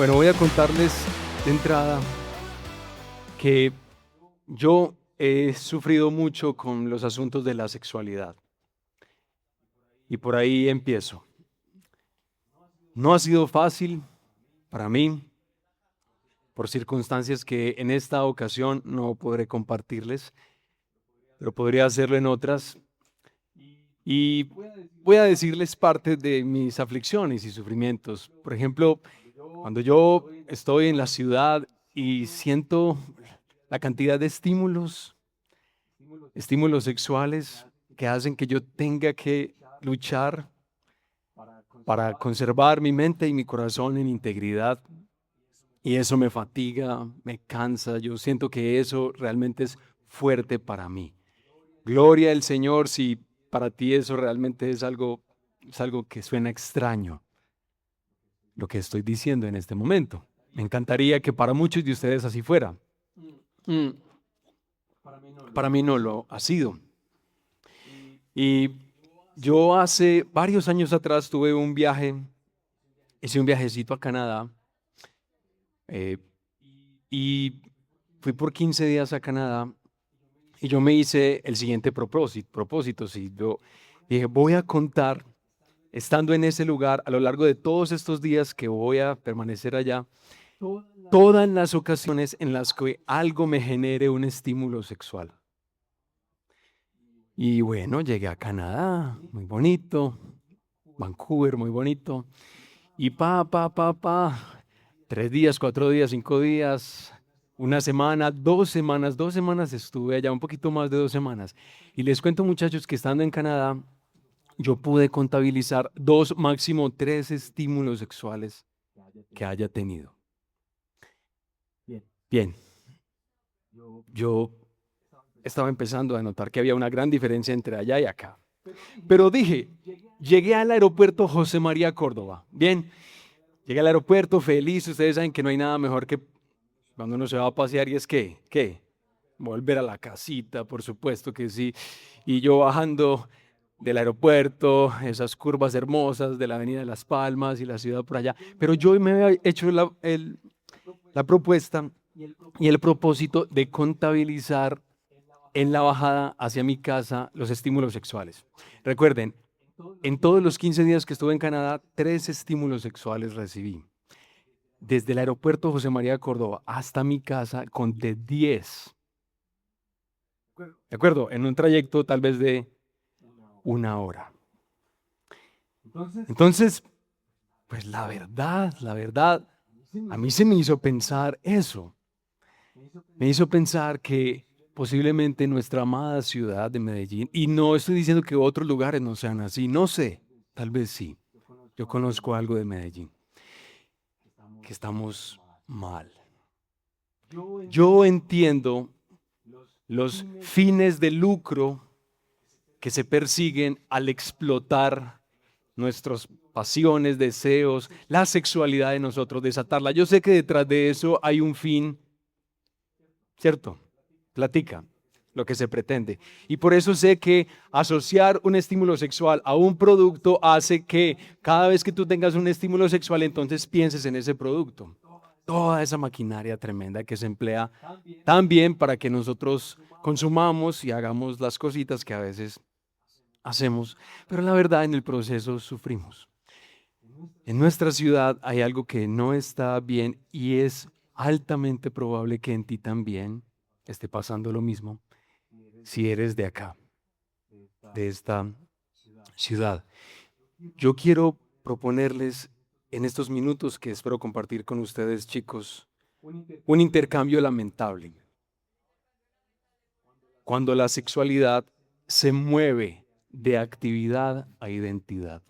Bueno, voy a contarles de entrada que yo he sufrido mucho con los asuntos de la sexualidad. Y por ahí empiezo. No ha sido fácil para mí, por circunstancias que en esta ocasión no podré compartirles, pero podría hacerlo en otras. Y voy a decirles parte de mis aflicciones y sufrimientos. Por ejemplo, cuando yo estoy en la ciudad y siento la cantidad de estímulos sexuales que hacen que yo tenga que luchar para conservar mi mente y mi corazón en integridad. Y eso me fatiga, me cansa. Yo siento que eso realmente es fuerte para mí. Gloria al Señor si para ti eso realmente es algo que suena extraño, lo que estoy diciendo en este momento. Me encantaría que para muchos de ustedes así fuera. Mm, Para mí no lo ha sido. Y yo hace varios años atrás tuve un viaje, hice un viajecito a Canadá eh, y fui por 15 días a Canadá y yo me hice el siguiente propósito. Sí, yo dije, voy a contar, estando en ese lugar, a lo largo de todos estos días que voy a permanecer allá, todas las ocasiones en las que algo me genere un estímulo sexual. Y bueno, llegué a Canadá, muy bonito, Vancouver, muy bonito. Y 3 días, 4 días, 5 días, una semana, 2 semanas estuve allá, un poquito más de 2 semanas. Y les cuento, muchachos, que estando en Canadá, yo pude contabilizar 2, máximo 3 estímulos sexuales que haya tenido. Bien, yo estaba empezando a notar que había una gran diferencia entre allá y acá. Pero dije, llegué al aeropuerto José María Córdoba. Bien, llegué al aeropuerto feliz. Ustedes saben que no hay nada mejor que cuando uno se va a pasear y es que, ¿qué? Volver a la casita, por supuesto que sí. Y yo bajando del aeropuerto, esas curvas hermosas de la Avenida de Las Palmas y la ciudad por allá. Pero yo me había hecho la propuesta y el propósito de contabilizar en la bajada hacia mi casa los estímulos sexuales. Recuerden, en todos los 15 días que estuve en Canadá, 3 estímulos sexuales recibí. Desde el aeropuerto José María de Córdoba hasta mi casa conté 10. ¿De acuerdo? En un trayecto tal vez de 1 hora. Entonces, pues la verdad, a mí se me hizo pensar eso. Me hizo pensar que posiblemente nuestra amada ciudad de Medellín, y no estoy diciendo que otros lugares no sean así, no sé, tal vez sí. Yo conozco algo de Medellín, que estamos mal. Yo entiendo los fines de lucro que se persiguen al explotar nuestras pasiones, deseos, la sexualidad de nosotros, desatarla. Yo sé que detrás de eso hay un fin, ¿cierto? Platica lo que se pretende. Y por eso sé que asociar un estímulo sexual a un producto hace que cada vez que tú tengas un estímulo sexual, entonces pienses en ese producto. Toda esa maquinaria tremenda que se emplea también para que nosotros consumamos y hagamos las cositas que a veces hacemos, pero la verdad en el proceso sufrimos. En nuestra ciudad hay algo que no está bien y es altamente probable que en ti también esté pasando lo mismo si eres de acá, de esta ciudad. Yo quiero proponerles en estos minutos que espero compartir con ustedes, chicos, un intercambio lamentable. Cuando la sexualidad se mueve de actividad a identidad.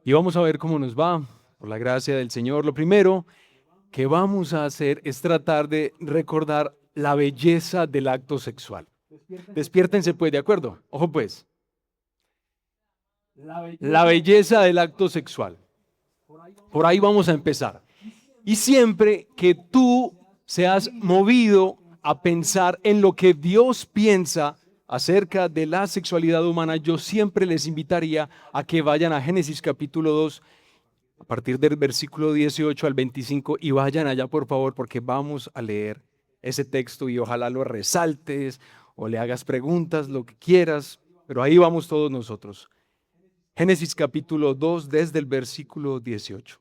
Y vamos a ver cómo nos va, por la gracia del Señor. Lo primero que vamos a hacer es tratar de recordar la belleza del acto sexual. Despiértense pues, ¿de acuerdo? Ojo pues. La belleza del acto sexual. Por ahí vamos a empezar. Y siempre que tú seas movido a pensar en lo que Dios piensa acerca de la sexualidad humana, yo siempre les invitaría a que vayan a Génesis capítulo 2 a partir del versículo 18 al 25, y vayan allá por favor porque vamos a leer ese texto y ojalá lo resaltes o le hagas preguntas, lo que quieras, pero ahí vamos todos nosotros. Génesis capítulo 2 desde el versículo 18.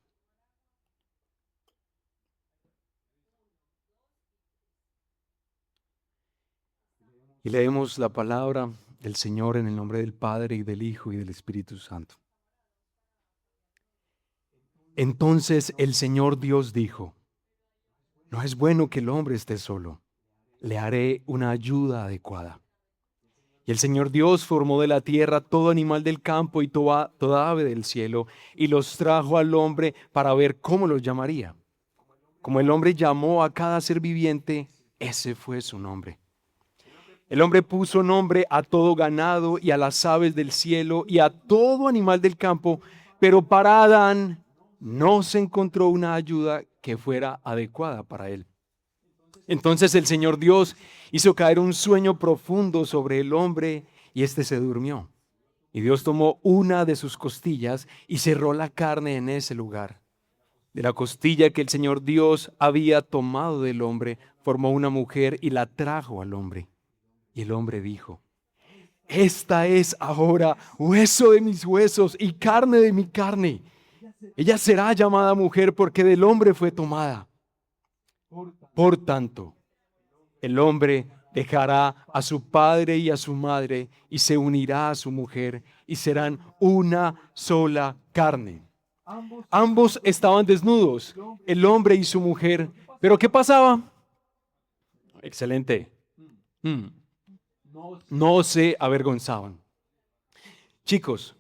Y leemos la palabra del Señor en el nombre del Padre y del Hijo y del Espíritu Santo. Entonces el Señor Dios dijo: no es bueno que el hombre esté solo, le haré una ayuda adecuada. Y el Señor Dios formó de la tierra todo animal del campo y toda ave del cielo, y los trajo al hombre para ver cómo los llamaría. Como el hombre llamó a cada ser viviente, ese fue su nombre. El hombre puso nombre a todo ganado y a las aves del cielo y a todo animal del campo, pero para Adán no se encontró una ayuda que fuera adecuada para él. Entonces el Señor Dios hizo caer un sueño profundo sobre el hombre y éste se durmió. Y Dios tomó una de sus costillas y cerró la carne en ese lugar. De la costilla que el Señor Dios había tomado del hombre, formó una mujer y la trajo al hombre. Y el hombre dijo: esta es ahora hueso de mis huesos y carne de mi carne. Ella será llamada mujer porque del hombre fue tomada. Por tanto, el hombre dejará a su padre y a su madre y se unirá a su mujer y serán una sola carne. Ambos estaban desnudos, el hombre y su mujer. ¿Pero qué pasaba? Excelente. No se avergonzaban. Chicos,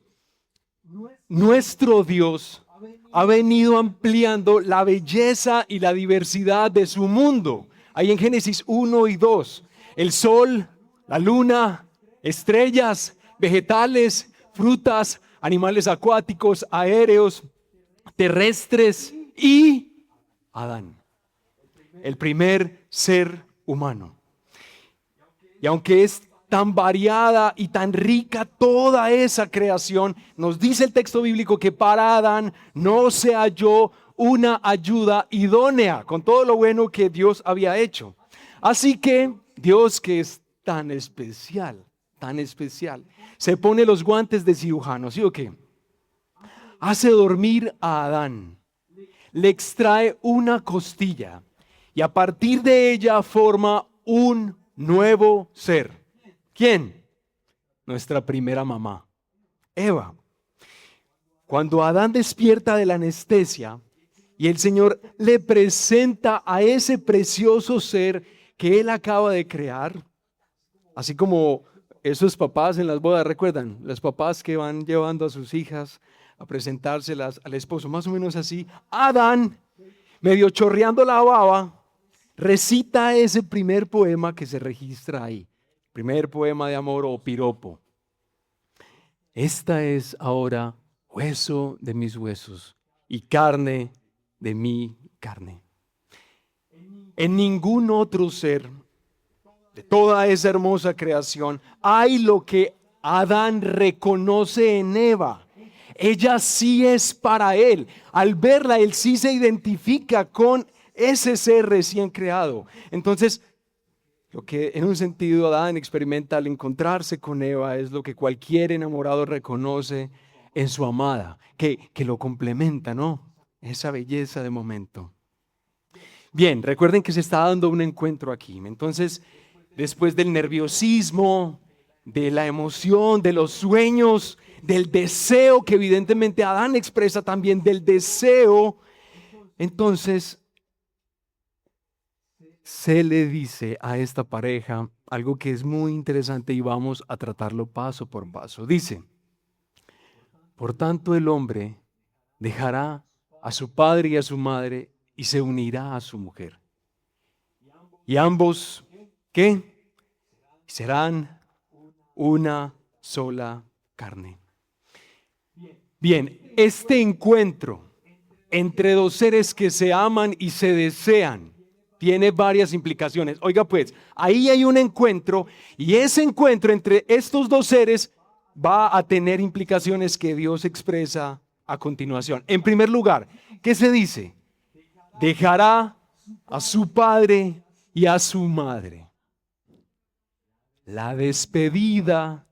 nuestro Dios ha venido ampliando la belleza y la diversidad de su mundo. Ahí en Génesis 1 y 2, el sol, la luna, estrellas, vegetales, frutas, animales acuáticos, aéreos, terrestres y Adán, el primer ser humano. Y aunque es tan variada y tan rica toda esa creación, nos dice el texto bíblico que para Adán no se halló una ayuda idónea con todo lo bueno que Dios había hecho. Así que Dios, que es tan especial, se pone los guantes de cirujano, ¿sí o qué? Hace dormir a Adán, le extrae una costilla y a partir de ella forma un nuevo ser. ¿Quién? Nuestra primera mamá, Eva. Cuando Adán despierta de la anestesia y el Señor le presenta a ese precioso ser que Él acaba de crear, así como esos papás en las bodas, ¿recuerdan? Los papás que van llevando a sus hijas a presentárselas al esposo, más o menos así. Adán, medio chorreando la baba, recita ese primer poema que se registra ahí. Primer poema de amor o piropo. Esta es ahora hueso de mis huesos y carne de mi carne. En ningún otro ser de toda esa hermosa creación hay lo que Adán reconoce en Eva. Ella sí es para él. Al verla, él sí se identifica con ese ser recién creado. Entonces, lo que en un sentido Adán experimenta al encontrarse con Eva es lo que cualquier enamorado reconoce en su amada, que lo complementa, ¿no? Esa belleza de momento. Bien, recuerden que se está dando un encuentro aquí. Entonces, después del nerviosismo, de la emoción, de los sueños, del deseo que evidentemente Adán expresa también, del deseo, entonces se le dice a esta pareja algo que es muy interesante y vamos a tratarlo paso por paso. Dice: por tanto el hombre dejará a su padre y a su madre y se unirá a su mujer. Y ambos, ¿qué? Serán una sola carne. Bien, este encuentro entre dos seres que se aman y se desean tiene varias implicaciones. Oiga pues, ahí hay un encuentro y ese encuentro entre estos dos seres va a tener implicaciones que Dios expresa a continuación. En primer lugar, ¿qué se dice? Dejará a su padre y a su madre. La despedida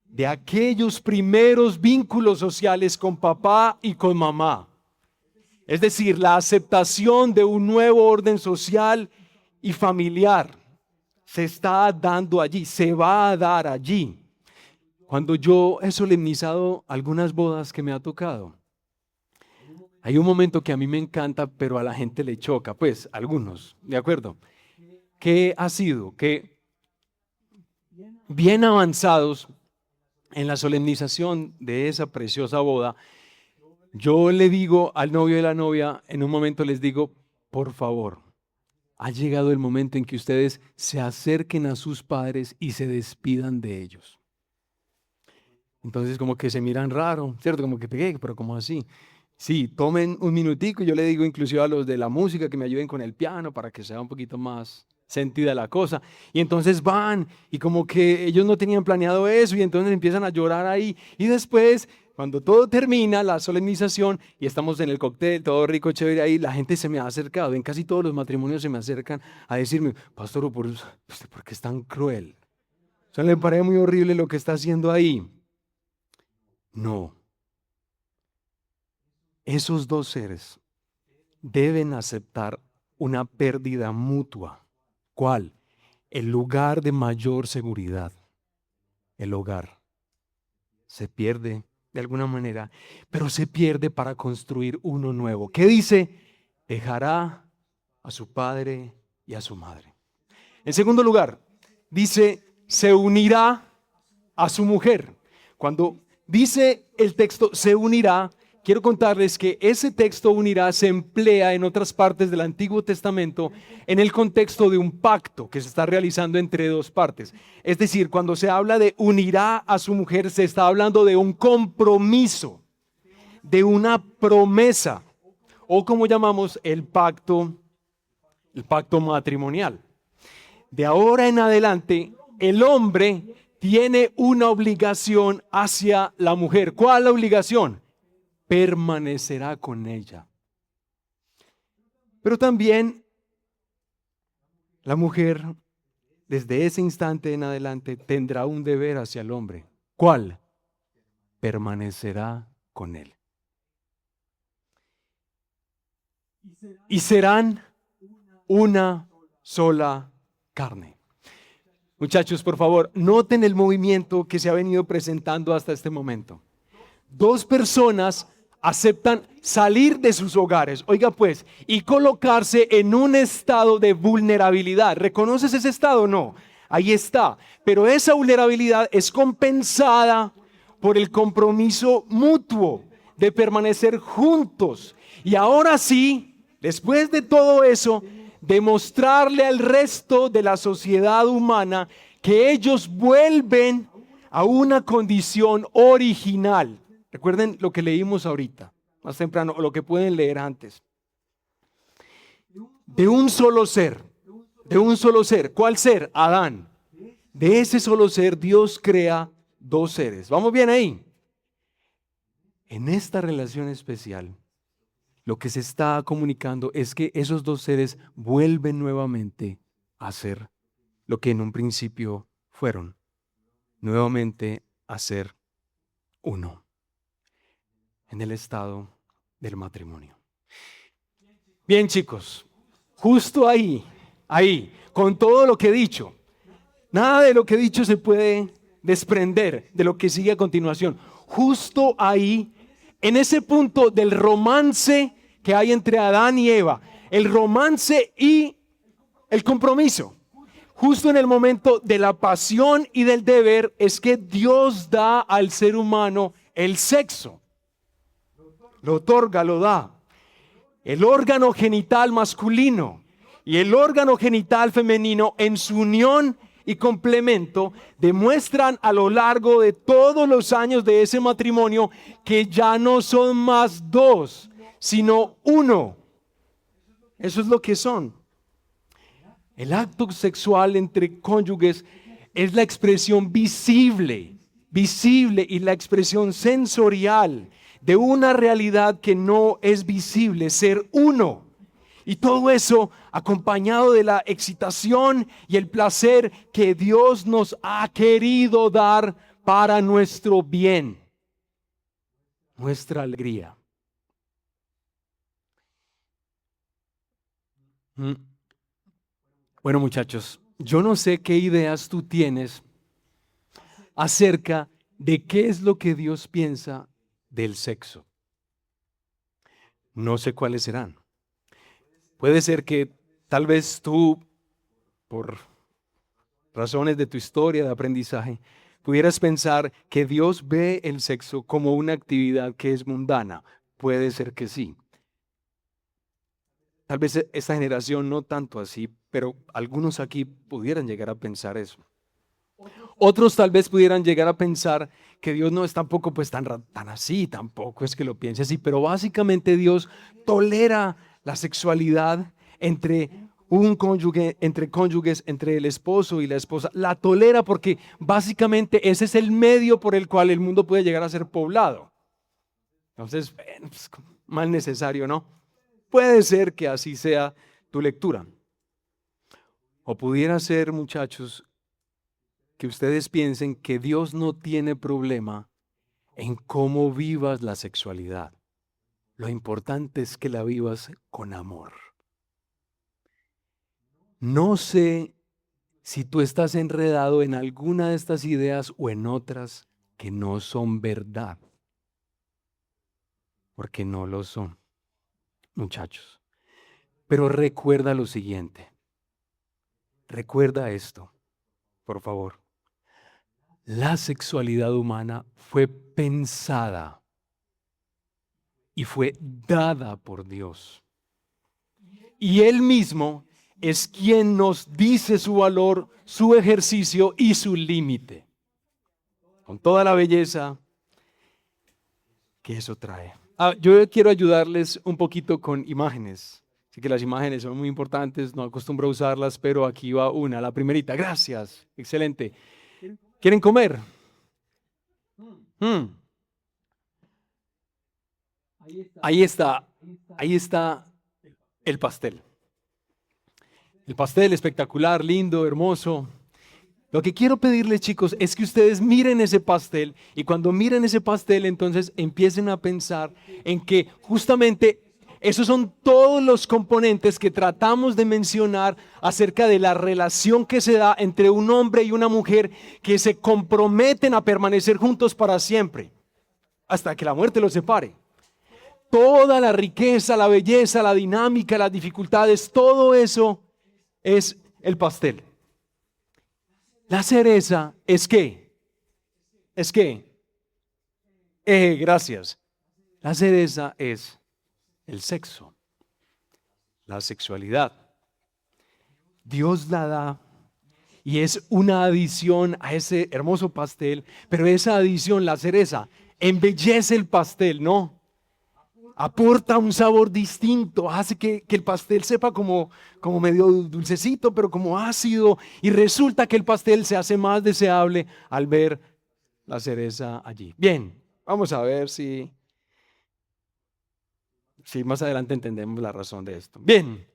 de aquellos primeros vínculos sociales con papá y con mamá. Es decir, la aceptación de un nuevo orden social y familiar se está dando allí, se va a dar allí. Cuando yo he solemnizado algunas bodas que me ha tocado, hay un momento que a mí me encanta, pero a la gente le choca, pues, algunos, ¿de acuerdo? ¿Qué ha sido? Que bien avanzados en la solemnización de esa preciosa boda, yo le digo al novio y a la novia, en un momento les digo, por favor, ha llegado el momento en que ustedes se acerquen a sus padres y se despidan de ellos. Entonces como que se miran raro, ¿cierto? Como que, pero ¿cómo así? Sí, tomen un minutico, yo le digo inclusive a los de la música que me ayuden con el piano para que sea un poquito más sentida la cosa. Y entonces van y como que ellos no tenían planeado eso y entonces empiezan a llorar ahí. Y después, cuando todo termina, la solemnización y estamos en el cóctel, todo rico, chévere ahí, la gente se me ha acercado. En casi todos los matrimonios se me acercan a decirme, pastor, ¿por qué es tan cruel? O sea, le parece muy horrible lo que está haciendo ahí. No. Esos dos seres deben aceptar una pérdida mutua. ¿Cuál? El lugar de mayor seguridad. El hogar. Se pierde de alguna manera, pero se pierde para construir uno nuevo. ¿Qué dice? Dejará a su padre y a su madre. En segundo lugar, dice, se unirá a su mujer. Cuando dice el texto, se unirá, quiero contarles que ese texto unirá se emplea en otras partes del Antiguo Testamento en el contexto de un pacto que se está realizando entre dos partes. Es decir, cuando se habla de unirá a su mujer, se está hablando de un compromiso, de una promesa, o como llamamos el pacto matrimonial. De ahora en adelante, el hombre tiene una obligación hacia la mujer. ¿Cuál es la obligación? Permanecerá con ella. Pero también la mujer, desde ese instante en adelante, tendrá un deber hacia el hombre. ¿Cuál? Permanecerá con él. Y serán una sola carne. Muchachos, por favor, noten el movimiento que se ha venido presentando hasta este momento. Dos personas aceptan salir de sus hogares, oiga pues, y colocarse en un estado de vulnerabilidad. ¿Reconoces ese estado? No, ahí está. Pero esa vulnerabilidad es compensada por el compromiso mutuo de permanecer juntos. Y ahora sí, después de todo eso, demostrarle al resto de la sociedad humana que ellos vuelven a una condición original. Recuerden lo que leímos ahorita, más temprano, o lo que pueden leer antes. De un solo ser, de un solo ser. ¿Cuál ser? Adán. De ese solo ser Dios crea dos seres. ¿Vamos bien ahí? En esta relación especial, lo que se está comunicando es que esos dos seres vuelven nuevamente a ser lo que en un principio fueron. Nuevamente a ser uno. En el estado del matrimonio. Bien, chicos, justo ahí, con todo lo que he dicho, nada de lo que he dicho se puede desprender de lo que sigue a continuación. Justo ahí, en ese punto del romance que hay entre Adán y Eva, el romance y el compromiso. Justo en el momento de la pasión y del deber es que Dios da al ser humano el sexo. Lo otorga, lo da. El órgano genital masculino y el órgano genital femenino en su unión y complemento demuestran a lo largo de todos los años de ese matrimonio que ya no son más dos, sino uno. Eso es lo que son. El acto sexual entre cónyuges es la expresión visible y la expresión sensorial de una realidad que no es visible, ser uno. Y todo eso acompañado de la excitación y el placer que Dios nos ha querido dar para nuestro bien, nuestra alegría. Mm. Bueno, muchachos, yo no sé qué ideas tú tienes acerca de qué es lo que Dios piensa del sexo. No sé cuáles serán. Puede ser que tal vez tú, por razones de tu historia de aprendizaje, pudieras pensar que Dios ve el sexo como una actividad que es mundana. Puede ser que sí. Tal vez esta generación no tanto así, pero algunos aquí pudieran llegar a pensar eso. Otros tal vez pudieran llegar a pensar que Dios no es tampoco pues tan así, tampoco es que lo piense así, pero básicamente Dios tolera la sexualidad entre un cónyuge, entre cónyuges, entre el esposo y la esposa. La tolera porque básicamente ese es el medio por el cual el mundo puede llegar a ser poblado. Entonces, bueno, pues, mal necesario, ¿no? Puede ser que así sea tu lectura. O pudiera ser, muchachos, que ustedes piensen que Dios no tiene problema en cómo vivas la sexualidad. Lo importante es que la vivas con amor. No sé si tú estás enredado en alguna de estas ideas o en otras que no son verdad, porque no lo son, muchachos. Pero recuerda lo siguiente, recuerda esto, por favor. La sexualidad humana fue pensada y fue dada por Dios. Y Él mismo es quien nos dice su valor, su ejercicio y su límite. Con toda la belleza que eso trae. Yo quiero ayudarles un poquito con imágenes. Así que las imágenes son muy importantes, no acostumbro a usarlas, pero aquí va una, la primerita. Gracias, excelente. ¿Quieren comer? Mm. Ahí está, ahí está el pastel. El pastel espectacular, lindo, hermoso. Lo que quiero pedirles, chicos, es que ustedes miren ese pastel y cuando miren ese pastel, entonces empiecen a pensar en que justamente esos son todos los componentes que tratamos de mencionar acerca de la relación que se da entre un hombre y una mujer que se comprometen a permanecer juntos para siempre, hasta que la muerte los separe. Toda la riqueza, la belleza, la dinámica, las dificultades, todo eso es el pastel. La cereza es qué? ¿Es qué? Gracias. La cereza es el sexo, la sexualidad. Dios la da y es una adición a ese hermoso pastel, pero esa adición, la cereza, embellece el pastel, ¿no? Aporta un sabor distinto, hace que el pastel sepa como medio dulcecito, pero como ácido, y resulta que el pastel se hace más deseable al ver la cereza allí. Bien, vamos a ver si más adelante entendemos la razón de esto. Bien,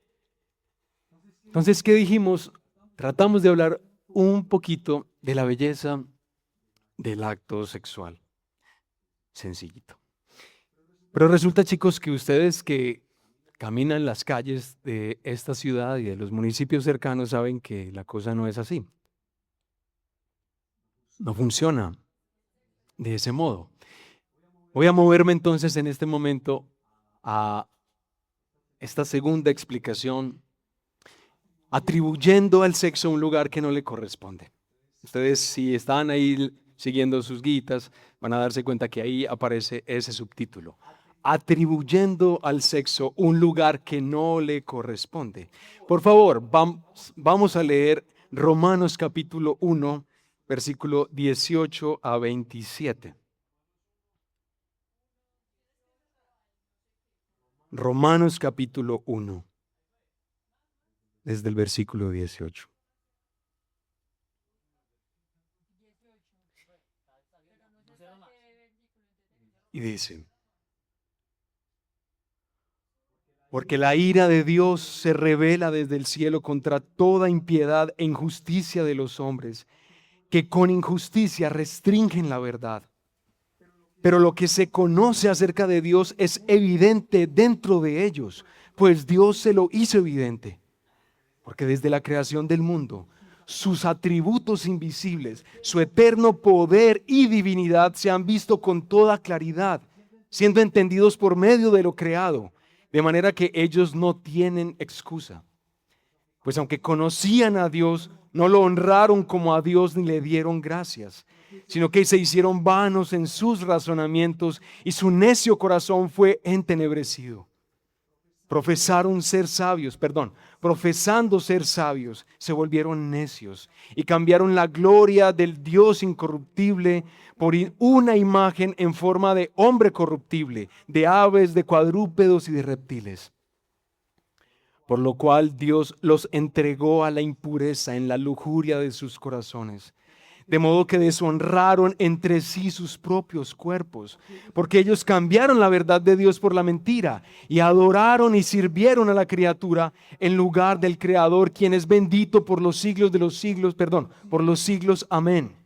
entonces, ¿qué dijimos? Tratamos de hablar un poquito de la belleza del acto sexual. Sencillito. Pero resulta, chicos, que ustedes que caminan las calles de esta ciudad y de los municipios cercanos saben que la cosa no es así. No funciona de ese modo. Voy a moverme entonces en este momento a esta segunda explicación, atribuyendo al sexo un lugar que no le corresponde. Ustedes, si están ahí siguiendo sus guitas, van a darse cuenta que ahí aparece ese subtítulo. Atribuyendo al sexo un lugar que no le corresponde. Por favor, vamos a leer Romanos capítulo 1, versículo 18 a 27. Romanos capítulo 1, desde el versículo 18. Y dice, Porque la ira de Dios se revela desde el cielo contra toda impiedad e injusticia de los hombres, que con injusticia restringen la verdad. Pero lo que se conoce acerca de Dios es evidente dentro de ellos, pues Dios se lo hizo evidente. Porque desde la creación del mundo, sus atributos invisibles, su eterno poder y divinidad se han visto con toda claridad, siendo entendidos por medio de lo creado, de manera que ellos no tienen excusa. Pues aunque conocían a Dios, no lo honraron como a Dios ni le dieron gracias, sino que se hicieron vanos en sus razonamientos y su necio corazón fue entenebrecido. Profesando ser sabios, se volvieron necios y cambiaron la gloria del Dios incorruptible por una imagen en forma de hombre corruptible, de aves, de cuadrúpedos y de reptiles. Por lo cual Dios los entregó a la impureza en la lujuria de sus corazones, de modo que deshonraron entre sí sus propios cuerpos, porque ellos cambiaron la verdad de Dios por la mentira y adoraron y sirvieron a la criatura en lugar del Creador, quien es bendito por los siglos de los siglos, por los siglos. Amén.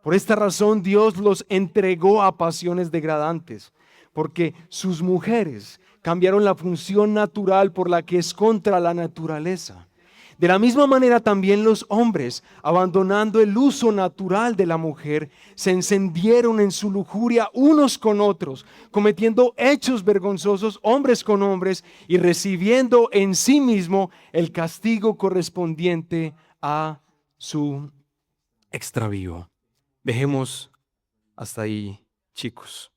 Por esta razón Dios los entregó a pasiones degradantes, porque sus mujeres cambiaron la función natural por la que es contra la naturaleza. De la misma manera también los hombres, abandonando el uso natural de la mujer, se encendieron en su lujuria unos con otros, cometiendo hechos vergonzosos hombres con hombres y recibiendo en sí mismo el castigo correspondiente a su extravío. Dejemos hasta ahí, chicos.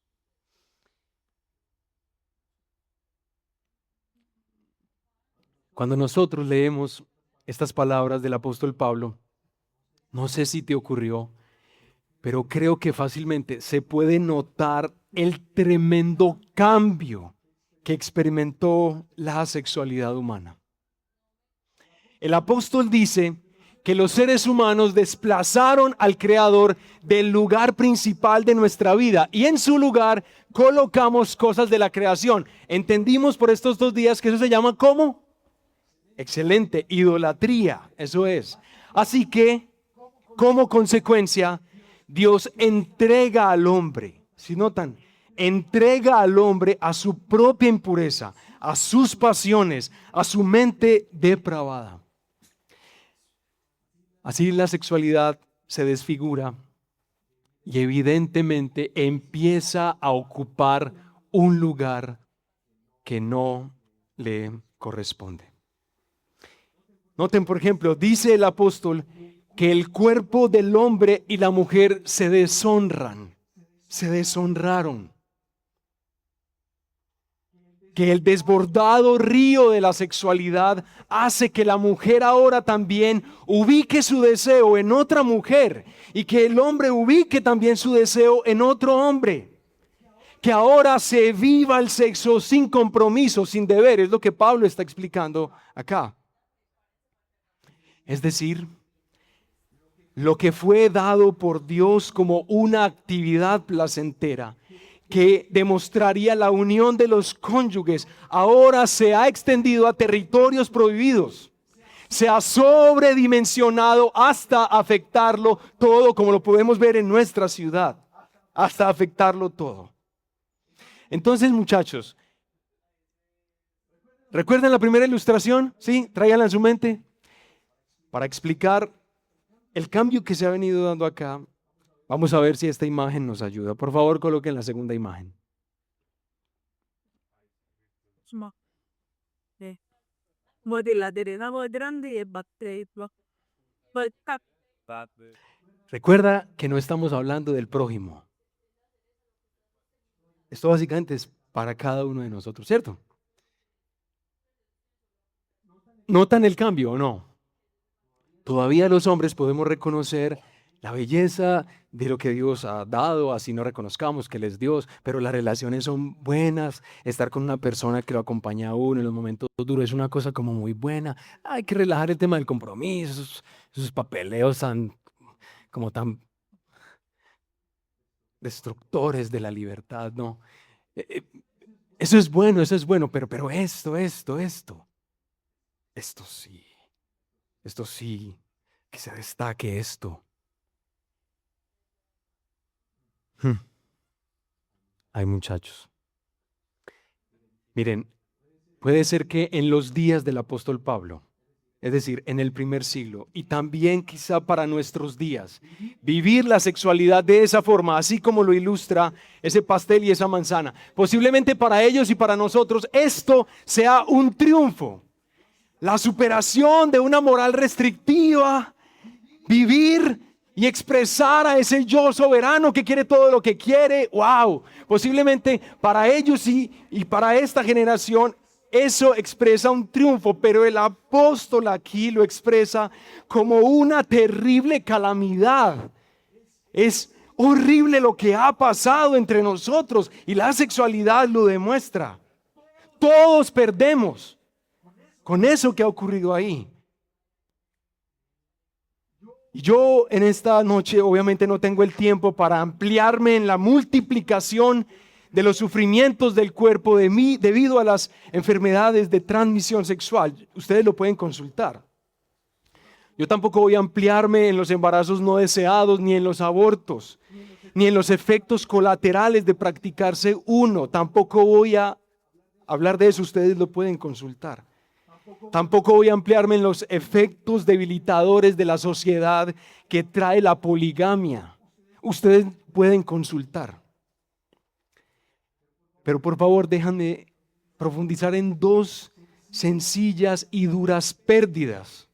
Cuando nosotros leemos estas palabras del apóstol Pablo, no sé si te ocurrió, pero creo que fácilmente se puede notar el tremendo cambio que experimentó la sexualidad humana. El apóstol dice que los seres humanos desplazaron al Creador del lugar principal de nuestra vida y en su lugar colocamos cosas de la creación. Entendimos por estos 2 días que eso se llama ¿cómo? Excelente, idolatría, eso es. Así que, como consecuencia, Dios entrega al hombre, si notan, entrega al hombre a su propia impureza, a sus pasiones, a su mente depravada. Así la sexualidad se desfigura y evidentemente empieza a ocupar un lugar que no le corresponde. Noten, por ejemplo, dice el apóstol que el cuerpo del hombre y la mujer se deshonran, se deshonraron. Que el desbordado río de la sexualidad hace que la mujer ahora también ubique su deseo en otra mujer y que el hombre ubique también su deseo en otro hombre. Que ahora se viva el sexo sin compromiso, sin deber, es lo que Pablo está explicando acá. Es decir, lo que fue dado por Dios como una actividad placentera que demostraría la unión de los cónyuges, ahora se ha extendido a territorios prohibidos. Se ha sobredimensionado hasta afectarlo todo, como lo podemos ver en nuestra ciudad, hasta afectarlo todo. Entonces, muchachos, ¿recuerdan la primera ilustración? ¿Sí? Tráiganla en su mente para explicar el cambio que se ha venido dando acá. Vamos a ver si esta imagen nos ayuda. Por favor, coloquen la segunda imagen. Recuerda que no estamos hablando del prójimo. Esto básicamente es para cada uno de nosotros, ¿cierto? ¿Notan el cambio o no? Todavía los hombres podemos reconocer la belleza de lo que Dios ha dado, así no reconozcamos que Él es Dios, pero las relaciones son buenas. Estar con una persona que lo acompaña a uno en los momentos duros es una cosa como muy buena. Hay que relajar el tema del compromiso, esos papeleos tan destructores de la libertad, ¿no? eso es bueno, pero esto sí, que se destaque esto. Hmm. Ay, muchachos, miren, puede ser que en los días del apóstol Pablo, es decir, en el primer siglo, y también quizá para nuestros días, vivir la sexualidad de esa forma, así como lo ilustra ese pastel y esa manzana, posiblemente para ellos y para nosotros esto sea un triunfo, la superación de una moral restrictiva, vivir y expresar a ese yo soberano que quiere todo lo que quiere. Wow, posiblemente para ellos y para esta generación eso expresa un triunfo, pero el apóstol aquí lo expresa como una terrible calamidad. Es horrible lo que ha pasado entre nosotros y la sexualidad lo demuestra. Todos perdemos con eso que ha ocurrido ahí. Yo en esta noche obviamente no tengo el tiempo para ampliarme en la multiplicación de los sufrimientos del cuerpo de mí debido a las enfermedades de transmisión sexual. Ustedes lo pueden consultar. Yo tampoco voy a ampliarme en los embarazos no deseados, ni en los abortos, ni en los efectos colaterales de practicarse uno. Tampoco voy a hablar de eso, ustedes lo pueden consultar. Tampoco voy a ampliarme en los efectos debilitadores de la sociedad que trae la poligamia. Ustedes pueden consultar. Pero por favor, déjenme profundizar en dos sencillas y duras pérdidas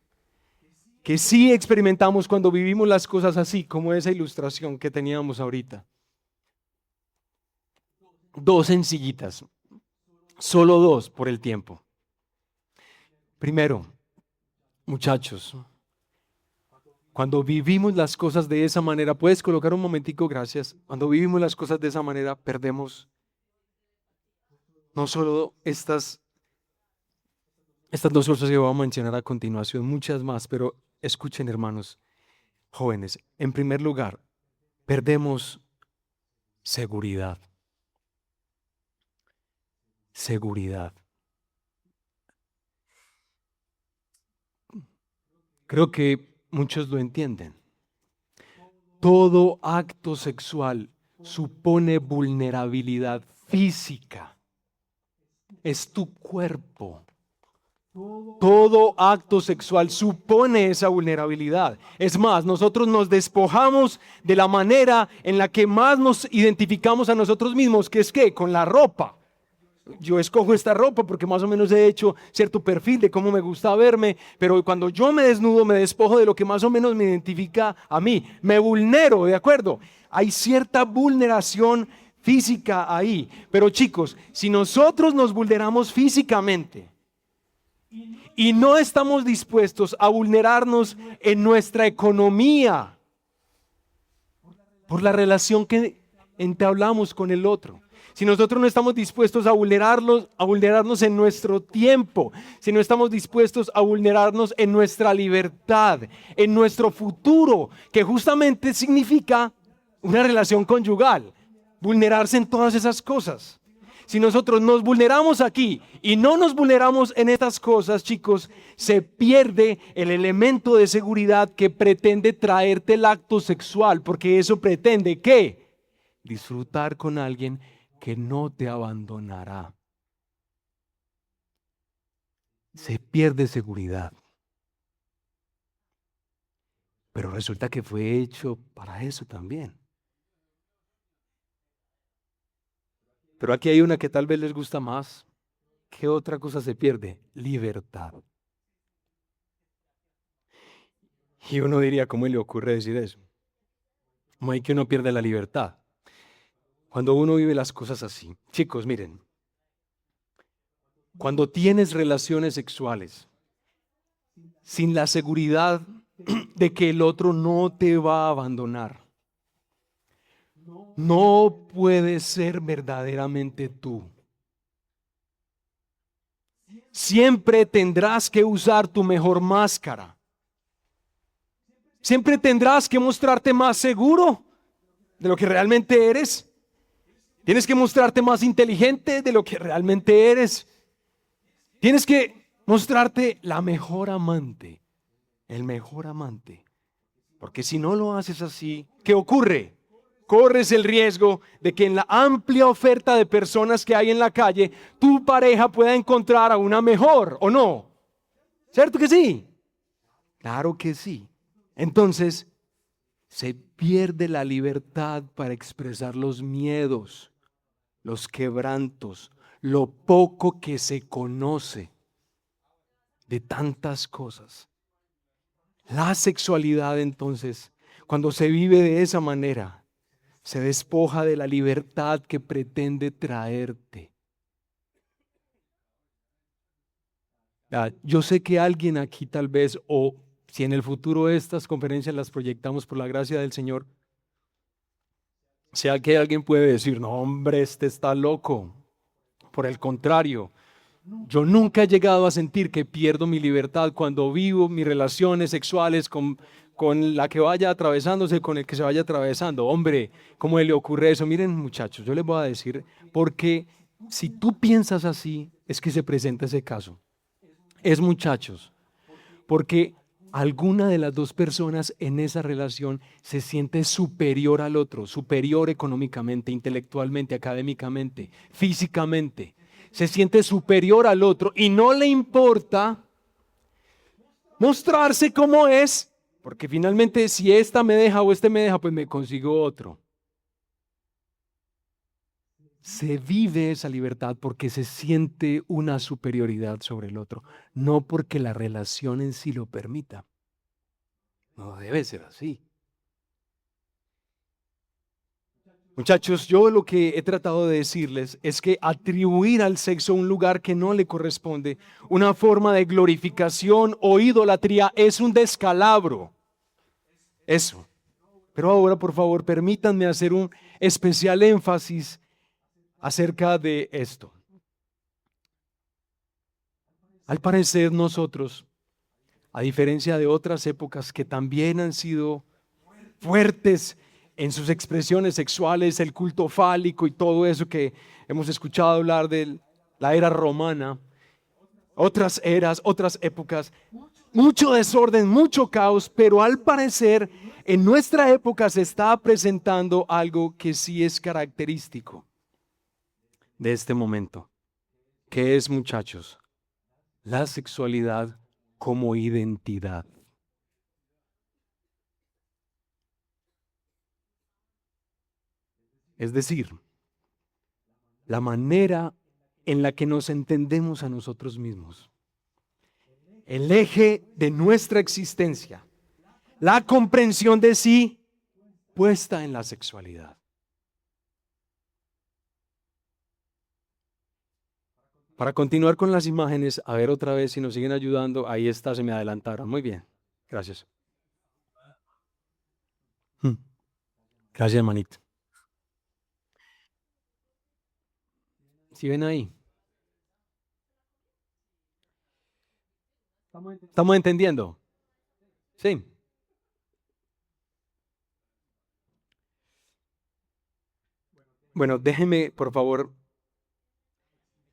que sí experimentamos cuando vivimos las cosas así, como esa ilustración que teníamos ahorita. Dos sencillitas, solo dos por el tiempo. Primero, muchachos, cuando vivimos las cosas de esa manera, puedes colocar un momentico, gracias. Cuando vivimos las cosas de esa manera, perdemos no solo estas dos cosas que voy a mencionar a continuación, muchas más, pero escuchen, hermanos jóvenes. En primer lugar, perdemos seguridad. Seguridad. Creo que muchos lo entienden. Todo acto sexual supone vulnerabilidad física. Es tu cuerpo. Todo acto sexual supone esa vulnerabilidad. Es más, nosotros nos despojamos de la manera en la que más nos identificamos a nosotros mismos, que es que con la ropa. Yo escojo esta ropa porque más o menos he hecho cierto perfil de cómo me gusta verme, pero cuando yo me desnudo me despojo de lo que más o menos me identifica a mí. Me vulnero, ¿de acuerdo? Hay cierta vulneración física ahí. Pero chicos, si nosotros nos vulneramos físicamente y no estamos dispuestos a vulnerarnos en nuestra economía por la relación que entablamos con el otro, si nosotros no estamos dispuestos a vulnerarnos en nuestro tiempo, si no estamos dispuestos a vulnerarnos en nuestra libertad, en nuestro futuro, que justamente significa una relación conyugal, vulnerarse en todas esas cosas. Si nosotros nos vulneramos aquí y no nos vulneramos en estas cosas, chicos, se pierde el elemento de seguridad que pretende traerte el acto sexual, porque eso pretende ¿qué? Disfrutar con alguien que no te abandonará. Se pierde seguridad. Pero resulta que fue hecho para eso también. Pero aquí hay una que tal vez les gusta más. ¿Qué otra cosa se pierde? Libertad. Y uno diría, ¿cómo le ocurre decir eso? ¿Cómo hay que uno pierde la libertad? Cuando uno vive las cosas así. Chicos, miren. Cuando tienes relaciones sexuales sin la seguridad de que el otro no te va a abandonar, no puedes ser verdaderamente tú. Siempre tendrás que usar tu mejor máscara. Siempre tendrás que mostrarte más seguro de lo que realmente eres. Tienes que mostrarte más inteligente de lo que realmente eres. Tienes que mostrarte la mejor amante, el mejor amante. Porque si no lo haces así, ¿qué ocurre? Corres el riesgo de que en la amplia oferta de personas que hay en la calle, tu pareja pueda encontrar a una mejor, ¿o no? ¿Cierto que sí? Claro que sí. Entonces, se pierde la libertad para expresar los miedos, los quebrantos, lo poco que se conoce de tantas cosas. La sexualidad, entonces, cuando se vive de esa manera, se despoja de la libertad que pretende traerte. Yo sé que alguien aquí tal vez, o si en el futuro estas conferencias las proyectamos por la gracia del Señor, sea que alguien puede decir, no hombre, este está loco. Por el contrario, yo nunca he llegado a sentir que pierdo mi libertad cuando vivo mis relaciones sexuales con la que vaya atravesándose, con el que se vaya atravesando. Hombre, ¿cómo le ocurre eso? Miren, muchachos, yo les voy a decir, porque si tú piensas así, es que se presenta ese caso. Es, muchachos, porque alguna de las dos personas en esa relación se siente superior al otro, superior económicamente, intelectualmente, académicamente, físicamente. Se siente superior al otro y no le importa mostrarse como es, porque finalmente si esta me deja o este me deja, pues me consigo otro. Se vive esa libertad porque se siente una superioridad sobre el otro, no porque la relación en sí lo permita. No debe ser así. Muchachos, yo lo que he tratado de decirles es que atribuir al sexo un lugar que no le corresponde, una forma de glorificación o idolatría, es un descalabro. Eso. Pero ahora, por favor, permítanme hacer un especial énfasis acerca de esto. Al parecer nosotros, a diferencia de otras épocas que también han sido fuertes en sus expresiones sexuales, el culto fálico y todo eso que hemos escuchado hablar de la era romana, otras eras, otras épocas, mucho desorden, mucho caos, pero al parecer en nuestra época se está presentando algo que sí es característico de este momento, que es, muchachos, la sexualidad como identidad. Es decir, la manera en la que nos entendemos a nosotros mismos. El eje de nuestra existencia, la comprensión de sí puesta en la sexualidad. Para continuar con las imágenes, a ver otra vez si nos siguen ayudando. Ahí está, se me adelantaron. Muy bien, gracias. Gracias, hermanito. ¿Sí ven ahí? ¿Estamos entendiendo? Sí. Bueno, déjenme, por favor,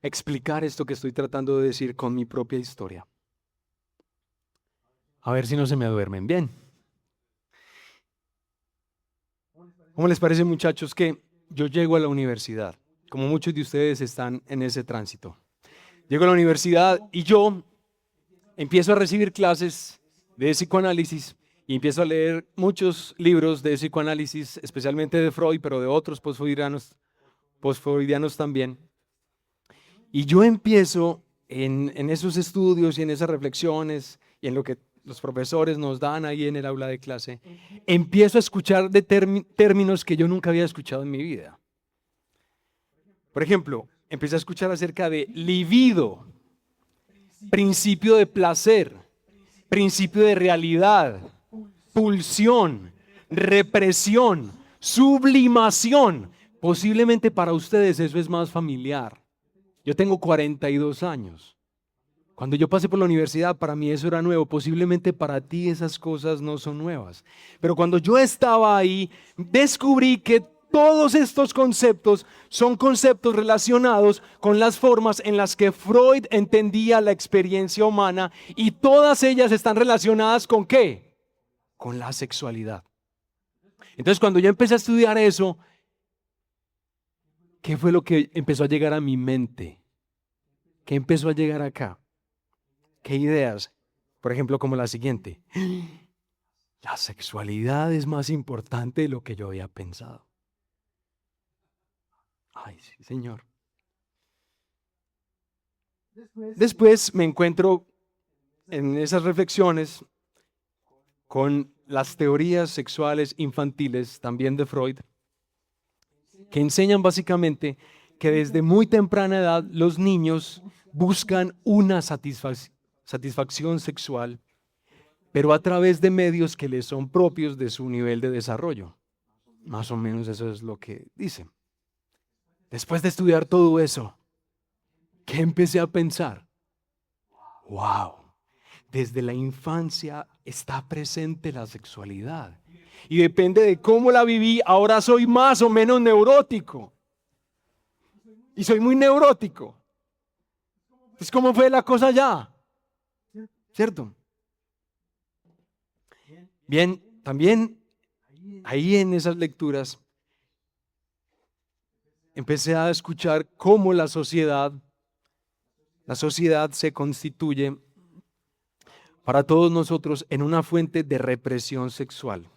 explicar esto que estoy tratando de decir con mi propia historia. A ver si no se me duermen. Bien. ¿Cómo les parece, muchachos, que yo llego a la universidad? Como muchos de ustedes están en ese tránsito. Llego a la universidad y yo empiezo a recibir clases de psicoanálisis y empiezo a leer muchos libros de psicoanálisis, especialmente de Freud, pero de otros postfreudianos también. Y yo empiezo en esos estudios y en esas reflexiones y en lo que los profesores nos dan ahí en el aula de clase, empiezo a escuchar de términos que yo nunca había escuchado en mi vida. Por ejemplo, empecé a escuchar acerca de libido, principio de placer, principio de realidad, pulsión, represión, sublimación. Posiblemente para ustedes eso es más familiar. Yo tengo 42 años. Cuando yo pasé por la universidad, para mí eso era nuevo. Posiblemente para ti esas cosas no son nuevas. Pero cuando yo estaba ahí, descubrí que todos estos conceptos son conceptos relacionados con las formas en las que Freud entendía la experiencia humana, y todas ellas están relacionadas ¿con qué? Con la sexualidad. Entonces, cuando yo empecé a estudiar eso, ¿qué fue lo que empezó a llegar a mi mente? ¿Qué empezó a llegar acá? ¿Qué ideas? Por ejemplo, como la siguiente. La sexualidad es más importante de lo que yo había pensado. Ay, sí, Señor. Después me encuentro en esas reflexiones con las teorías sexuales infantiles, también de Freud, que enseñan básicamente que desde muy temprana edad los niños buscan una satisfacción sexual, pero a través de medios que les son propios de su nivel de desarrollo. Más o menos eso es lo que dice. Después de estudiar todo eso, ¿qué empecé a pensar? ¡Wow! Desde la infancia está presente la sexualidad. Y depende de cómo la viví, ahora soy más o menos neurótico. Y soy muy neurótico. Entonces, ¿cómo fue la cosa ya? ¿Cierto? Bien, también ahí en esas lecturas empecé a escuchar cómo la sociedad se constituye para todos nosotros en una fuente de represión sexual.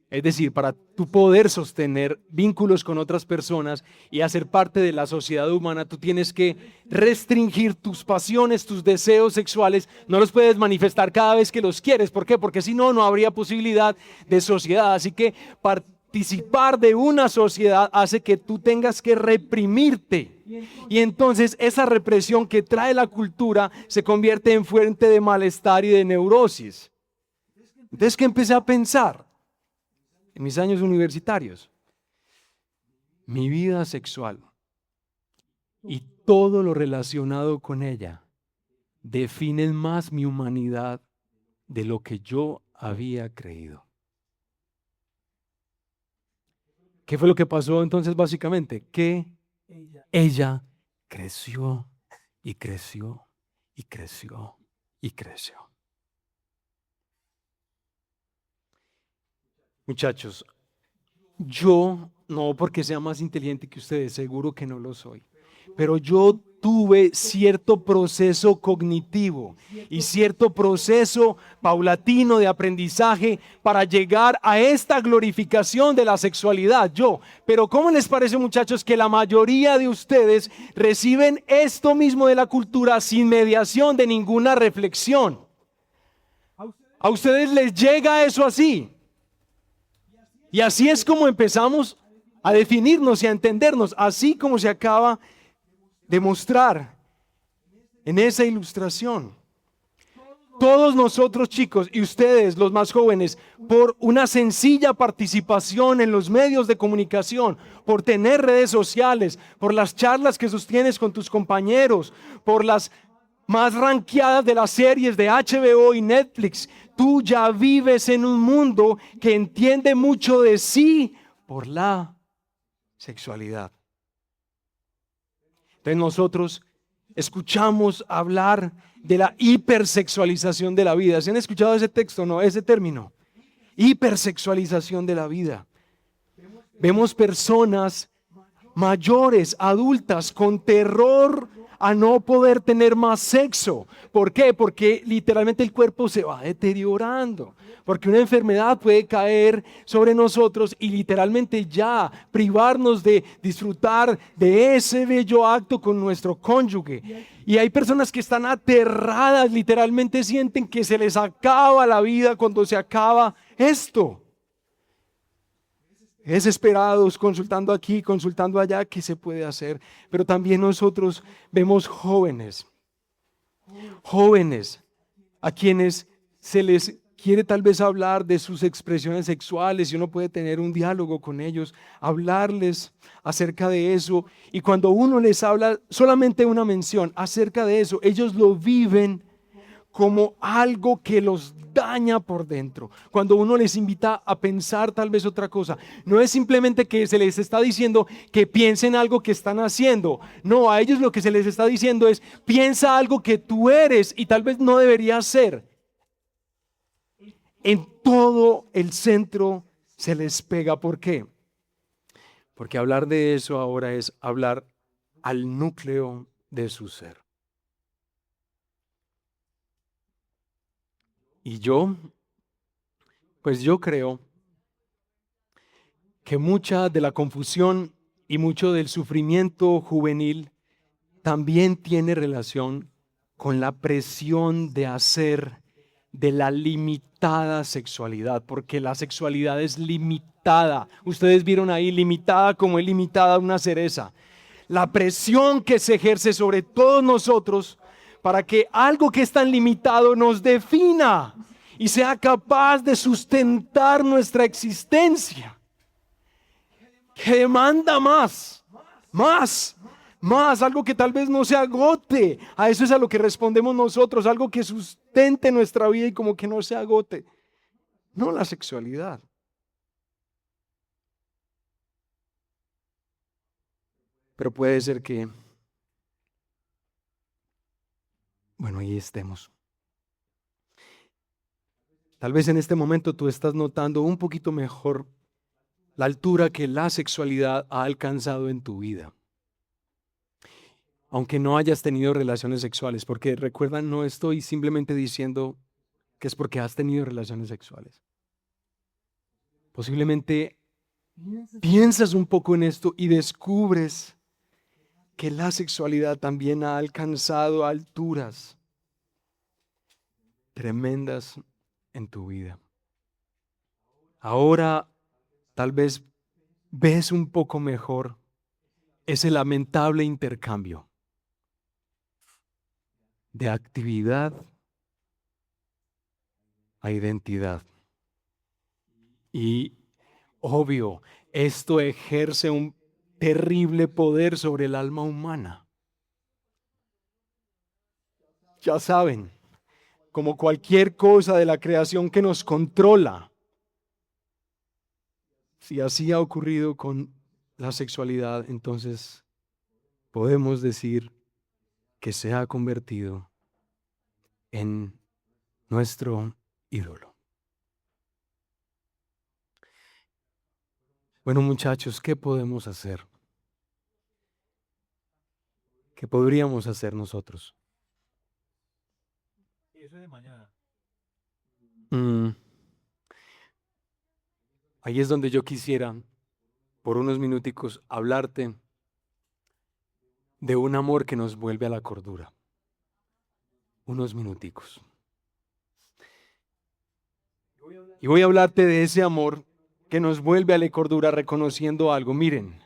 Es decir, para tú poder sostener vínculos con otras personas y hacer parte de la sociedad humana, tú tienes que restringir tus pasiones, tus deseos sexuales. No los puedes manifestar cada vez que los quieres. ¿Por qué? Porque si no, no habría posibilidad de sociedad. Así que participar de una sociedad hace que tú tengas que reprimirte. Y entonces esa represión que trae la cultura se convierte en fuente de malestar y de neurosis. Entonces, ¿qué empecé a pensar? En mis años universitarios, mi vida sexual y todo lo relacionado con ella definen más mi humanidad de lo que yo había creído. ¿Qué fue lo que pasó entonces básicamente? Que ella creció y creció y creció y creció. Muchachos, yo no porque sea más inteligente que ustedes, seguro que no lo soy, pero yo tuve cierto proceso cognitivo y cierto proceso paulatino de aprendizaje para llegar a esta glorificación de la sexualidad. Pero ¿cómo les parece, muchachos, que la mayoría de ustedes reciben esto mismo de la cultura sin mediación de ninguna reflexión? ¿A ustedes les llega eso así? Y así es como empezamos a definirnos y a entendernos, así como se acaba de mostrar en esa ilustración. Todos nosotros, chicos, y ustedes, los más jóvenes, por una sencilla participación en los medios de comunicación, por tener redes sociales, por las charlas que sostienes con tus compañeros, por las más rankeadas de las series de HBO y Netflix, tú ya vives en un mundo que entiende mucho de sí por la sexualidad. Entonces nosotros escuchamos hablar de la hipersexualización de la vida. ¿Se han escuchado ese texto, no? Ese término. Hipersexualización de la vida. Vemos personas mayores, adultas, con terror a no poder tener más sexo. ¿Por qué? Porque literalmente el cuerpo se va deteriorando. Porque una enfermedad puede caer sobre nosotros y literalmente ya privarnos de disfrutar de ese bello acto con nuestro cónyuge. Y hay personas que están aterradas, literalmente sienten que se les acaba la vida cuando se acaba esto. Desesperados, consultando aquí, consultando allá, ¿qué se puede hacer? Pero también nosotros vemos jóvenes a quienes se les quiere tal vez hablar de sus expresiones sexuales y uno puede tener un diálogo con ellos, hablarles acerca de eso, y cuando uno les habla solamente una mención acerca de eso, ellos lo viven como algo que los daña por dentro. Cuando uno les invita a pensar tal vez otra cosa, no es simplemente que se les está diciendo que piensen algo que están haciendo. No, a ellos lo que se les está diciendo es: piensa algo que tú eres y tal vez no deberías ser. En todo el centro se les pega. ¿Por qué? Porque hablar de eso ahora es hablar al núcleo de su ser. Y pues yo creo que mucha de la confusión y mucho del sufrimiento juvenil también tiene relación con la presión de hacer de la limitada sexualidad, porque la sexualidad es limitada. Ustedes vieron ahí, limitada como es limitada una cereza. La presión que se ejerce sobre todos nosotros para que algo que es tan limitado nos defina y sea capaz de sustentar nuestra existencia, que demanda más, algo que tal vez no se agote. A eso es a lo que respondemos nosotros, algo que sustente nuestra vida y como que no se agote. No la sexualidad. Pero puede ser que, bueno, ahí estemos. Tal vez en este momento tú estás notando un poquito mejor la altura que la sexualidad ha alcanzado en tu vida. Aunque no hayas tenido relaciones sexuales, porque recuerda, no estoy simplemente diciendo que es porque has tenido relaciones sexuales. Posiblemente piensas un poco en esto y descubres que la sexualidad también ha alcanzado alturas tremendas en tu vida. Ahora tal vez ves un poco mejor ese lamentable intercambio de actividad a identidad. Y obvio, esto ejerce un terrible poder sobre el alma humana. Ya saben, como cualquier cosa de la creación que nos controla, si así ha ocurrido con la sexualidad, entonces podemos decir que se ha convertido en nuestro ídolo. Bueno, muchachos, ¿qué podemos hacer? ¿Qué podríamos hacer nosotros? Eso de mañana. Mm, Ahí es donde yo quisiera, por unos minuticos, hablarte de un amor que nos vuelve a la cordura. Unos minuticos. Y voy a hablarte de ese amor que nos vuelve a la cordura reconociendo algo. Miren,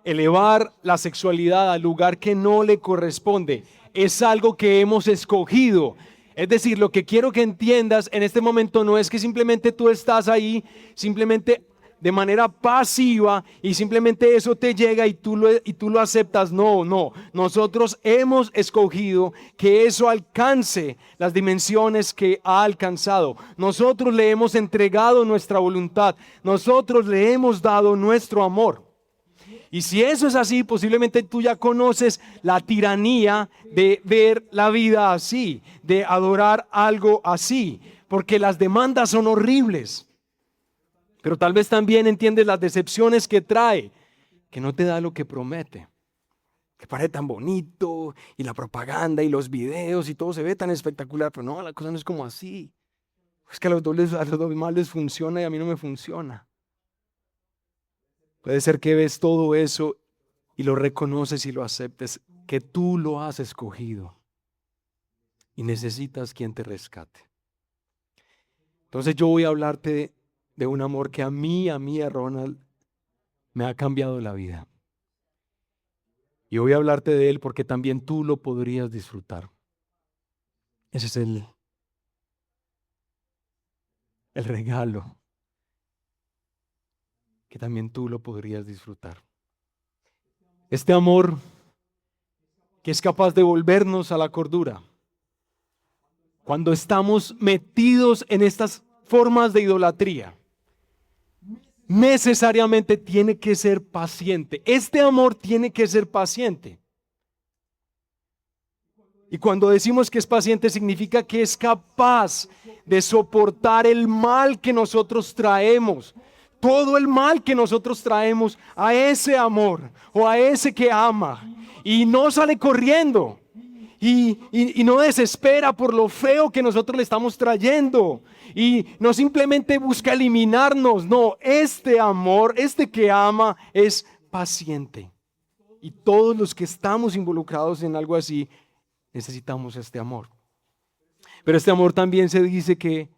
elevar la sexualidad al lugar que no le corresponde es algo que hemos escogido. Es decir, lo que quiero que entiendas en este momento no es que simplemente tú estás ahí, simplemente de manera pasiva y simplemente eso te llega y tú lo aceptas. No, no. Nosotros hemos escogido que eso alcance las dimensiones que ha alcanzado. Nosotros le hemos entregado nuestra voluntad. Nosotros le hemos dado nuestro amor. Y si eso es así, posiblemente tú ya conoces la tiranía de ver la vida así, de adorar algo así, porque las demandas son horribles. Pero tal vez también entiendes las decepciones que trae, que no te da lo que promete, que parece tan bonito y la propaganda y los videos y todo se ve tan espectacular, pero no, la cosa no es como así. Es que a los dos más les funciona y a mí no me funciona. Puede ser que ves todo eso y lo reconoces y lo aceptes, que tú lo has escogido y necesitas quien te rescate. Entonces yo voy a hablarte de un amor que a mí, a Ronald, me ha cambiado la vida. Y voy a hablarte de él porque también tú lo podrías disfrutar. Ese es el regalo que también tú lo podrías disfrutar. Este amor que es capaz de volvernos a la cordura cuando estamos metidos en estas formas de idolatría, necesariamente tiene que ser paciente. Este amor tiene que ser paciente. Y cuando decimos que es paciente, significa que es capaz de soportar el mal que nosotros traemos. Todo el mal que nosotros traemos a ese amor o a ese que ama. Y no sale corriendo. Y no desespera por lo feo que nosotros le estamos trayendo. Y no simplemente busca eliminarnos. No, este amor, este que ama, es paciente. Y todos los que estamos involucrados en algo así, necesitamos este amor. Pero este amor también se dice que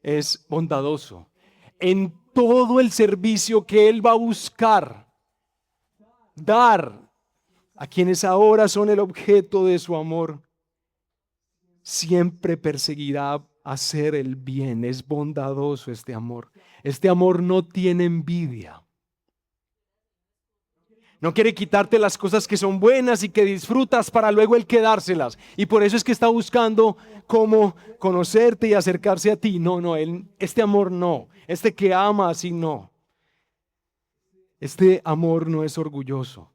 es bondadoso. En todo el servicio que Él va a buscar dar a quienes ahora son el objeto de su amor, siempre perseguirá hacer el bien. Es bondadoso este amor. Este amor no tiene envidia. No quiere quitarte las cosas que son buenas y que disfrutas para luego Él quedárselas. Y por eso es que está buscando cómo conocerte y acercarse a ti. No, este amor no. Este que ama así no. Este amor no es orgulloso.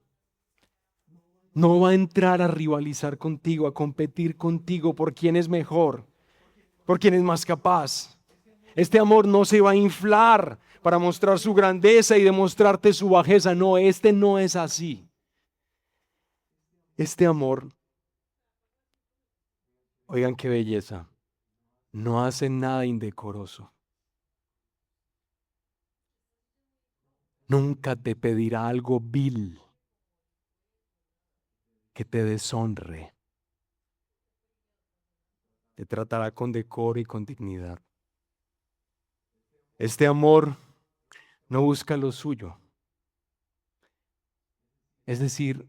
No va a entrar a rivalizar contigo, a competir contigo por quién es mejor, por quién es más capaz. Este amor no se va a inflar para mostrar su grandeza y demostrarte su bajeza. No, este no es así. Este amor, oigan qué belleza, no hace nada indecoroso. Nunca te pedirá algo vil que te deshonre. Te tratará con decoro y con dignidad. Este amor no busca lo suyo. Es decir,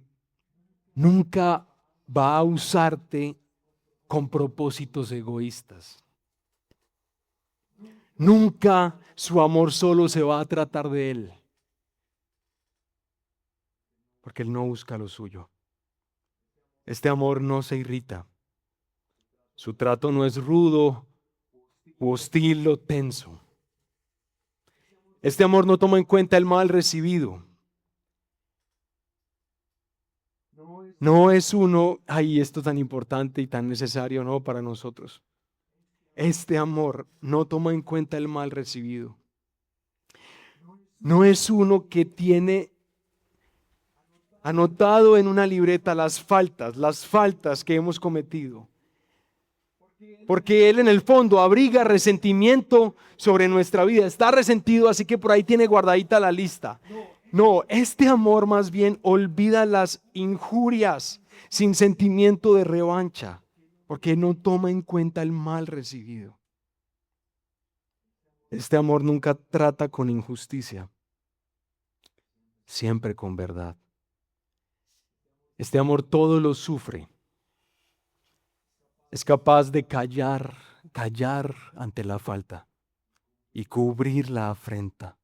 nunca va a usarte con propósitos egoístas. Nunca su amor solo se va a tratar de Él. Porque Él no busca lo suyo. Este amor no se irrita. Su trato no es rudo, hostil o tenso. Este amor no toma en cuenta el mal recibido. No es uno, ay, esto tan importante y tan necesario, no, para nosotros. Este amor no toma en cuenta el mal recibido. No es uno que tiene anotado en una libreta las faltas que hemos cometido. Porque Él en el fondo abriga resentimiento sobre nuestra vida. Está resentido, así que por ahí tiene guardadita la lista. No, este amor más bien olvida las injurias sin sentimiento de revancha, porque no toma en cuenta el mal recibido. Este amor nunca trata con injusticia, siempre con verdad. Este amor todo lo sufre. Es capaz de callar ante la falta y cubrir la afrenta.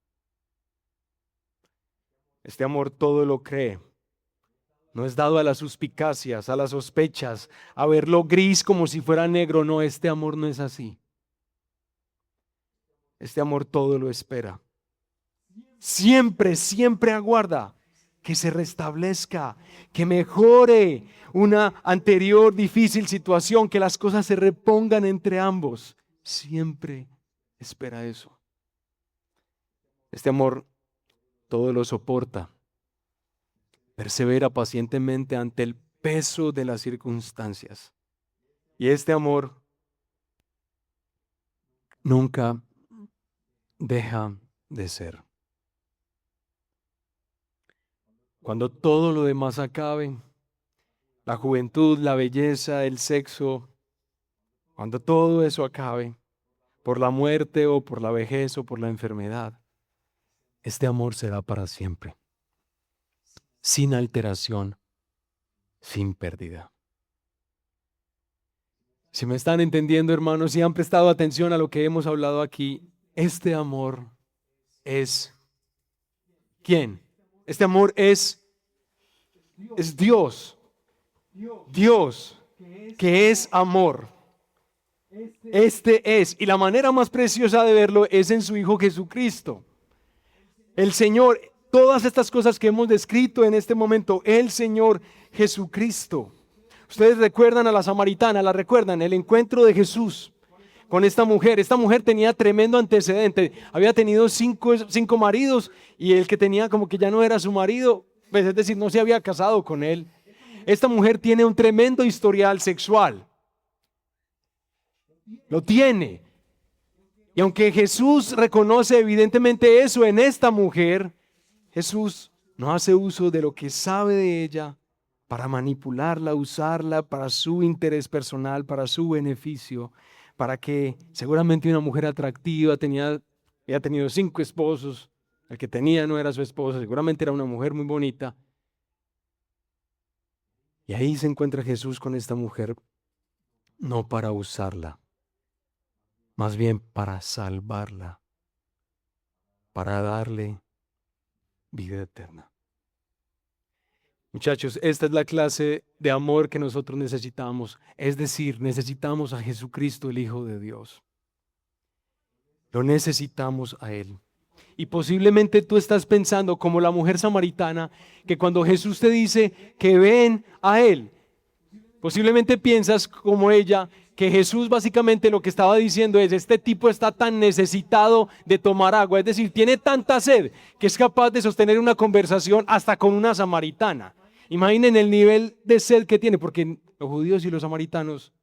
Este amor todo lo cree. No es dado a las suspicacias, a las sospechas, a verlo gris como si fuera negro. No, este amor no es así. Este amor todo lo espera. Siempre aguarda que se restablezca, que mejore una anterior difícil situación, que las cosas se repongan entre ambos. Siempre espera eso. Este amor todo lo soporta, persevera pacientemente ante el peso de las circunstancias. Y este amor nunca deja de ser. Cuando todo lo demás acabe, la juventud, la belleza, el sexo, cuando todo eso acabe, por la muerte o por la vejez o por la enfermedad, este amor será para siempre, sin alteración, sin pérdida. Si me están entendiendo, hermanos, si han prestado atención a lo que hemos hablado aquí, este amor es ¿quién? Este amor es Dios. Dios, que es amor. Este es, y la manera más preciosa de verlo es en su Hijo Jesucristo. El Señor, todas estas cosas que hemos descrito en este momento, el Señor Jesucristo. Ustedes recuerdan a la samaritana, la recuerdan, el encuentro de Jesús con esta mujer. Esta mujer tenía tremendo antecedente. Había tenido cinco maridos y el que tenía como que ya no era su marido, pues es decir, no se había casado con él. Esta mujer tiene un tremendo historial sexual. Lo tiene. Y aunque Jesús reconoce evidentemente eso en esta mujer, Jesús no hace uso de lo que sabe de ella para manipularla, usarla para su interés personal, para su beneficio, para que seguramente una mujer atractiva había tenido 5 esposos, el que tenía no era su esposa, seguramente era una mujer muy bonita. Y ahí se encuentra Jesús con esta mujer, no para usarla, más bien para salvarla, para darle vida eterna. Muchachos, esta es la clase de amor que nosotros necesitamos. Es decir, necesitamos a Jesucristo, el Hijo de Dios. Lo necesitamos a Él. Y posiblemente tú estás pensando como la mujer samaritana, que cuando Jesús te dice que ven a Él, posiblemente piensas como ella, que Jesús básicamente lo que estaba diciendo es, este tipo está tan necesitado de tomar agua, es decir, tiene tanta sed que es capaz de sostener una conversación hasta con una samaritana. Imaginen el nivel de sed que tiene, porque los judíos y los samaritanos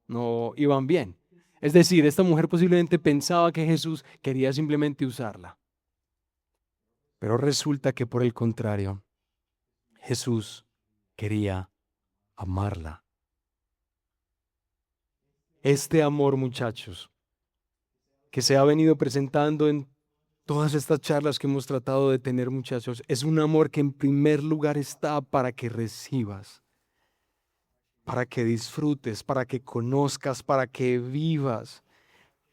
no iban bien. Es decir, esta mujer posiblemente pensaba que Jesús quería simplemente usarla. Pero resulta que por el contrario, Jesús quería amarla. Este amor, muchachos, que se ha venido presentando en todas estas charlas que hemos tratado de tener, muchachos, es un amor que en primer lugar está para que recibas, para que disfrutes, para que conozcas, para que vivas,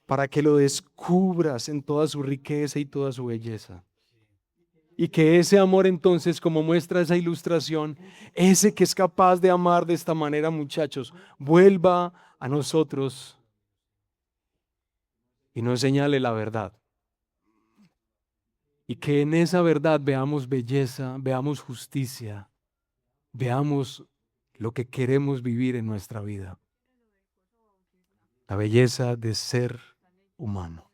para que lo descubras en toda su riqueza y toda su belleza. Y que ese amor entonces, como muestra esa ilustración, ese que es capaz de amar de esta manera, muchachos, vuelva a nosotros y nos señale la verdad. Y que en esa verdad veamos belleza, veamos justicia, veamos lo que queremos vivir en nuestra vida. La belleza de ser humano.